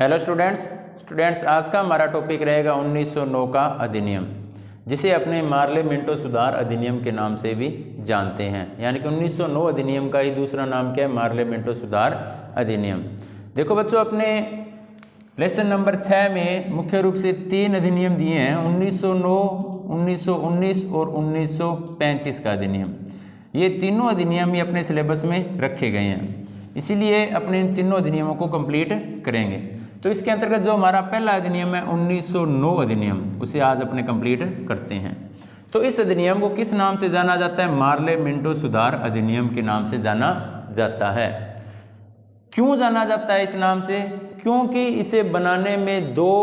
Hello students आज का हमारा टॉपिक रहेगा 1909 का अधिनियम, जिसे अपने मार्ले मिंटो सुधार अधिनियम के नाम से भी जानते हैं। यानी कि 1909 अधिनियम का ही दूसरा नाम क्या है? मार्ले मिंटो सुधार अधिनियम। देखो बच्चों, अपने लेसन नंबर 6 में मुख्य रूप से 3 अधिनियम दिए हैं, 1909, 1919 और 1935 का अधिनियम। ये तीनों अधिनियम ही अपने सिलेबस में रखे गए हैं, इसीलिए अपने इन तीनों अधिनियमों को कंप्लीट करेंगे। तो इसके अंतर्गत जो हमारा पहला अधिनियम है 1909 अधिनियम, उसे आज अपने कंप्लीट करते हैं। तो इस अधिनियम को किस नाम से जाना जाता है? मार्ले मिंटो सुधार अधिनियम के नाम से जाना जाता है। क्यों जाना जाता है इस नाम से? क्योंकि इसे बनाने में 2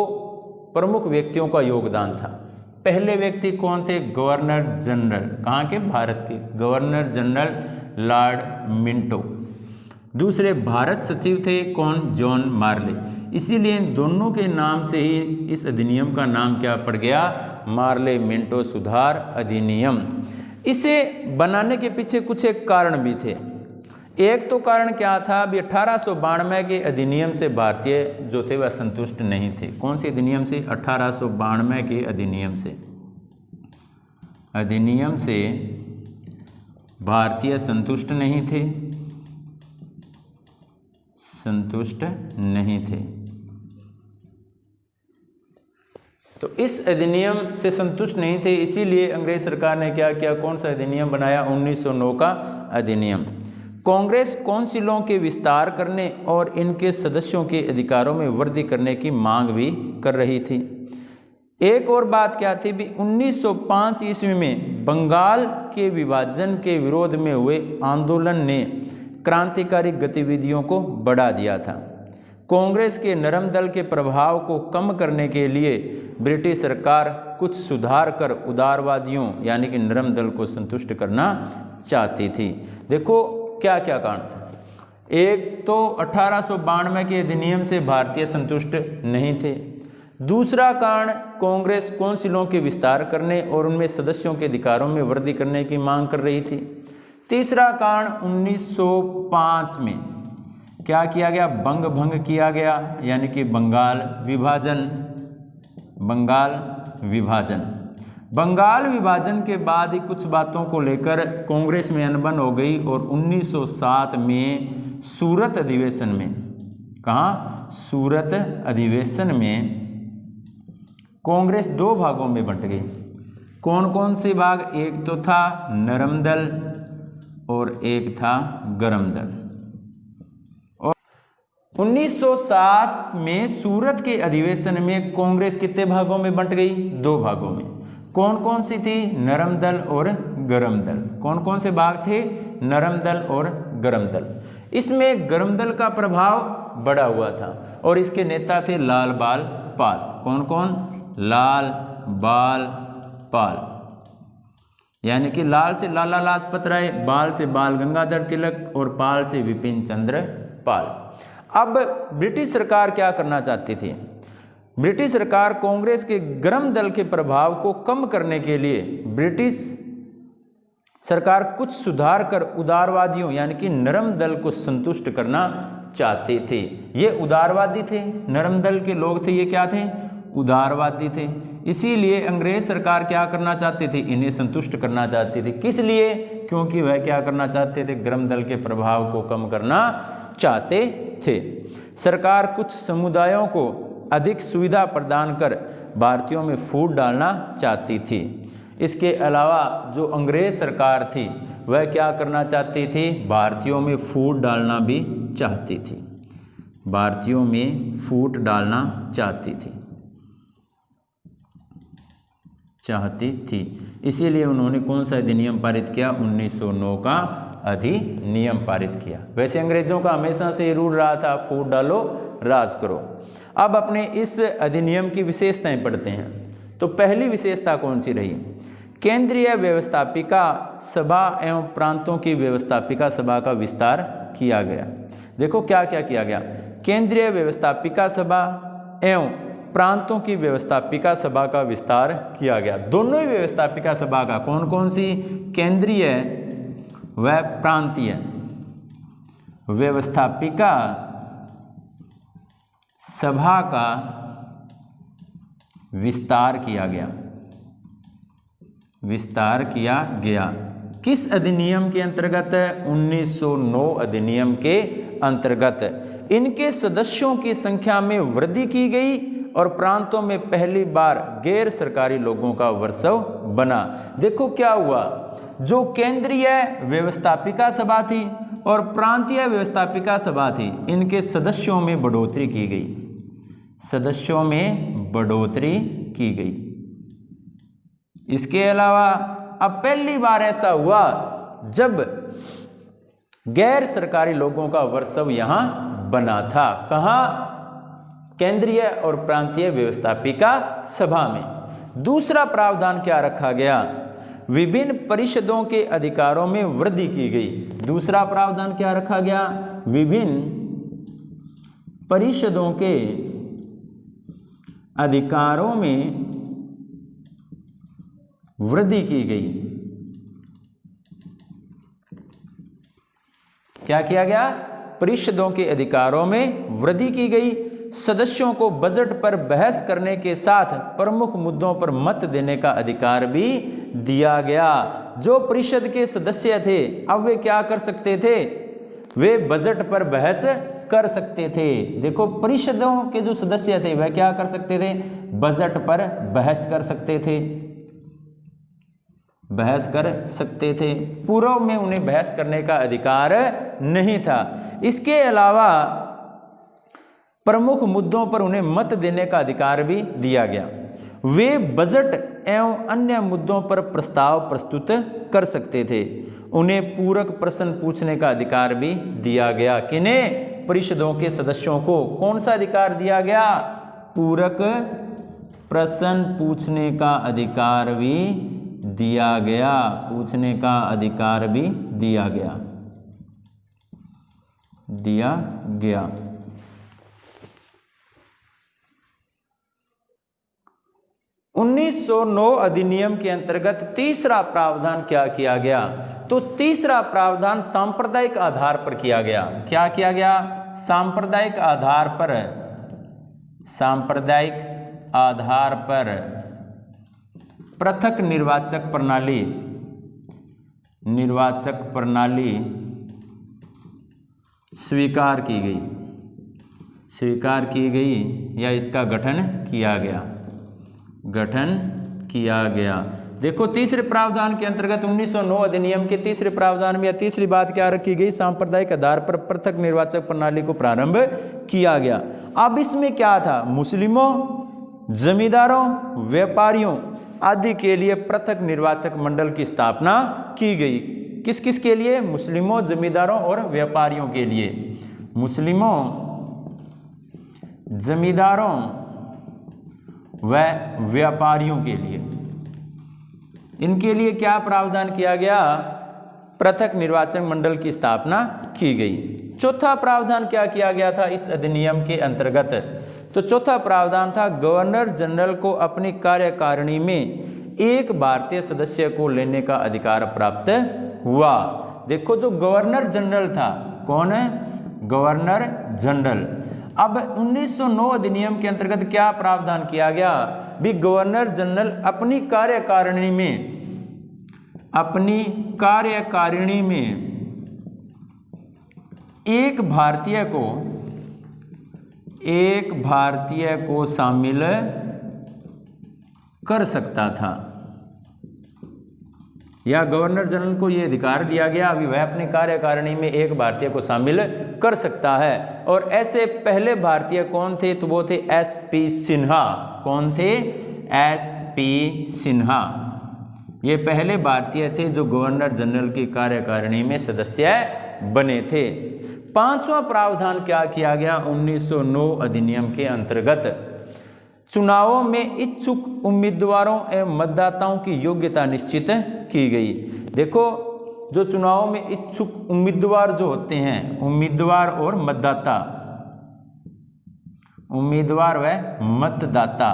प्रमुख व्यक्तियों का योगदान था। पहले व्यक्ति कौन थे? Governor general. कहाँ के? भारत के गवर्नर जनरल लॉर्ड मिंटो। दूसरे भारत सचिव थे कौन? जॉन मार्ले। इसीलिए इन दोनों के नाम से ही इस अधिनियम का नाम क्या पड़ गया? मार्ले मिंटो सुधार अधिनियम। इसे बनाने के पीछे कुछ एक कारण भी थे। एक तो कारण क्या था? अभी 1892 के अधिनियम से भारतीय जो थे वह संतुष्ट नहीं थे। कौन से अधिनियम से? 1892 के अधिनियम से भारतीय संतुष्ट नहीं थे। तो इस अधिनियम से संतुष्ट नहीं थे, इसीलिए अंग्रेज सरकार ने क्या किया? कौन सा अधिनियम बनाया? 1909 का अधिनियम। कांग्रेस काउंसिलों के विस्तार करने और इनके सदस्यों के अधिकारों में वृद्धि करने की मांग भी कर रही थी। एक और बात क्या थी भी? 1905 ईस्वी में बंगाल के विभाजन के विरोध में हुए आंदोलन ने क्रांतिकारी गतिविधियों को बढ़ा दिया था। कांग्रेस के नरम दल के प्रभाव को कम करने के लिए ब्रिटिश सरकार कुछ सुधार कर उदारवादियों यानी कि नरम दल को संतुष्ट करना चाहती थी। देखो क्या क्या कारण था। एक तो 1892 के अधिनियम से भारतीय संतुष्ट नहीं थे। दूसरा कारण, कांग्रेस काउंसिलों के विस्तार करने और उनमें सदस्यों के अधिकारों में वृद्धि करने की मांग कर रही थी। तीसरा कारण, 1905 में क्या किया गया? भंग किया गया, यानी कि बंगाल विभाजन के बाद ही कुछ बातों को लेकर कांग्रेस में अनबन हो गई और 1907 में सूरत अधिवेशन में, कहाँ? सूरत अधिवेशन में कांग्रेस 2 भागों में बंट गई। कौन कौन से भाग? एक तो था नरम दल और एक था गरम दल। और 1907 में सूरत के अधिवेशन में कांग्रेस कितने भागों में बंट गई? 2 भागों में। कौन कौन सी थी? नरम दल और गरम दल। कौन कौन से भाग थे? नरम दल और गरम दल। इसमें गरम दल का प्रभाव बढ़ा हुआ था और इसके नेता थे लाल बाल पाल। कौन कौन? लाल बाल पाल, यानी कि लाल से लाला लाजपत राय, बाल से बाल गंगाधर तिलक और पाल से विपिन चंद्र पाल। अब ब्रिटिश सरकार क्या करना चाहती थी? ब्रिटिश सरकार कांग्रेस के गरम दल के प्रभाव को कम करने के लिए ब्रिटिश सरकार कुछ सुधार कर उदारवादियों यानी कि नरम दल को संतुष्ट करना चाहते थे। ये उदारवादी थे, नरम दल के लोग थे, ये क्या थे? उदारवादी थे। इसीलिए अंग्रेज सरकार क्या करना चाहती थी? इन्हें संतुष्ट करना चाहती थी। किस लिए? क्योंकि वह क्या करना चाहते थे? गरम दल के प्रभाव को कम करना चाहते थे। सरकार कुछ समुदायों को अधिक सुविधा प्रदान कर भारतीयों में फूट डालना चाहती थी। इसके अलावा जो अंग्रेज सरकार थी वह क्या करना चाहती थी? भारतीयों में फूट डालना भी चाहती थी। भारतीयों में फूट डालना चाहती थी। इसीलिए उन्होंने कौन सा अधिनियम पारित किया? 1909 का अधिनियम पारित किया। वैसे अंग्रेजों का हमेशा से रूल रहा था, फूट डालो राज करो। अब अपने इस अधिनियम की विशेषताएं पढ़ते हैं। तो पहली विशेषता कौन सी रही? केंद्रीय व्यवस्थापिका सभा एवं प्रांतों की व्यवस्थापिका सभा का विस्तार किया गया। देखो क्या क्या किया गया? केंद्रीय व्यवस्थापिका सभा एवं प्रांतों की व्यवस्थापिका सभा का विस्तार किया गया। दोनों ही व्यवस्थापिका सभा का, कौन कौन सी? केंद्रीय व प्रांतीय व्यवस्थापिका सभा का विस्तार किया गया। विस्तार किया गया किस अधिनियम के अंतर्गत? 1909 अधिनियम के अंतर्गत। इनके सदस्यों की संख्या में वृद्धि की गई और प्रांतों में पहली बार गैर सरकारी लोगों का वर्चस्व बना। देखो क्या हुआ, जो केंद्रीय व्यवस्थापिका सभा थी और प्रांतीय व्यवस्थापिका सभा थी, इनके सदस्यों में बढ़ोतरी की गई। सदस्यों में बढ़ोतरी की गई। इसके अलावा अब पहली बार ऐसा हुआ जब गैर सरकारी लोगों का वर्चस्व यहां बना था। कहां? केंद्रीय और प्रांतीय व्यवस्थापिका सभा में। दूसरा प्रावधान क्या रखा गया? विभिन्न परिषदों के अधिकारों में वृद्धि की गई। दूसरा प्रावधान क्या रखा गया? विभिन्न परिषदों के अधिकारों में वृद्धि की गई। क्या किया गया? परिषदों के अधिकारों में वृद्धि की गई। सदस्यों को बजट पर बहस करने के साथ प्रमुख मुद्दों पर मत देने का अधिकार भी दिया गया। जो परिषद के सदस्य थे अब वे क्या कर सकते थे? वे बजट पर बहस कर सकते थे। देखो परिषदों के जो सदस्य थे वह क्या कर सकते थे? बजट पर बहस कर सकते थे। बहस कर सकते थे। पूर्व में उन्हें बहस करने का अधिकार नहीं था। इसके अलावा प्रमुख मुद्दों पर उन्हें मत देने का अधिकार भी दिया गया। वे बजट एवं अन्य मुद्दों पर प्रस्ताव प्रस्तुत कर सकते थे। उन्हें पूरक प्रश्न पूछने का अधिकार भी दिया गया। किन्हें? परिषदों के सदस्यों को। कौन सा अधिकार दिया गया? पूरक प्रश्न पूछने का अधिकार भी दिया गया। पूछने का अधिकार भी दिया गया। 1909 अधिनियम के अंतर्गत तीसरा प्रावधान क्या किया गया? तो तीसरा प्रावधान सांप्रदायिक आधार पर किया गया। क्या किया गया? सांप्रदायिक आधार पर, सांप्रदायिक आधार पर पृथक निर्वाचक प्रणाली, निर्वाचक प्रणाली स्वीकार की गई। स्वीकार की गई या इसका गठन किया गया। गठन किया गया। देखो तीसरे प्रावधान के अंतर्गत 1909 अधिनियम के तीसरे प्रावधान में या तीसरी बात क्या रखी गई? सांप्रदायिक आधार पर पृथक निर्वाचक प्रणाली को प्रारंभ किया गया। अब इसमें क्या था? मुस्लिमों, जमींदारों, व्यापारियों आदि के लिए पृथक निर्वाचक मंडल की स्थापना की गई। किस किस के लिए? मुस्लिमों, जमींदारों और व्यापारियों के लिए। मुस्लिमों, जमींदारों व व्यापारियों के लिए। इनके लिए क्या प्रावधान किया गया? पृथक निर्वाचन मंडल की स्थापना की गई। चौथा प्रावधान क्या किया गया था इस अधिनियम के अंतर्गत? तो चौथा प्रावधान था गवर्नर जनरल को अपनी कार्यकारिणी में एक भारतीय सदस्य को लेने का अधिकार प्राप्त हुआ। देखो जो गवर्नर जनरल था, कौन है? Governor general. अब 1909 अधिनियम के अंतर्गत क्या प्रावधान किया गया? भी गवर्नर जनरल अपनी कार्यकारिणी में एक भारतीय को शामिल कर सकता था, या गवर्नर जनरल को यह अधिकार दिया गया अभी वह अपनी कार्यकारिणी में एक भारतीय को शामिल कर सकता है। और ऐसे पहले भारतीय कौन थे? तो वो थे एसपी सिन्हा। कौन थे? एसपी सिन्हा। ये पहले भारतीय थे जो गवर्नर जनरल की कार्यकारिणी में सदस्य बने थे। पांचवा प्रावधान क्या किया गया 1909 अधिनियम के अंतर्गत? चुनावों में इच्छुक उम्मीदवारों एवं मतदाताओं की योग्यता निश्चित की गई। देखो जो चुनावों में इच्छुक उम्मीदवार जो होते हैं, उम्मीदवार और मतदाता, उम्मीदवार व मतदाता,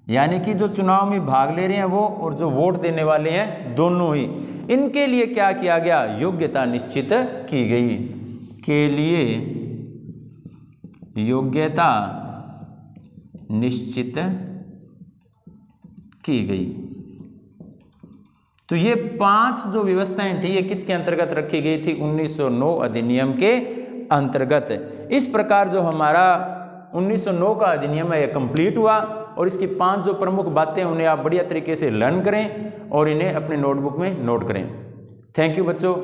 यानी कि जो चुनाव में भाग ले रहे हैं वो और जो वोट देने वाले हैं दोनों ही, इनके लिए क्या किया गया? योग्यता निश्चित की गई। के लिए योग्यता निश्चित की गई। तो ये 5 जो व्यवस्थाएं थी ये किसके अंतर्गत रखी गई थी? 1909 अधिनियम के अंतर्गत। इस प्रकार जो हमारा 1909 का अधिनियम है यह कंप्लीट हुआ और इसकी 5 जो प्रमुख बातें उन्हें आप बढ़िया तरीके से लर्न करें और इन्हें अपने नोटबुक में नोट करें। थैंक यू बच्चों।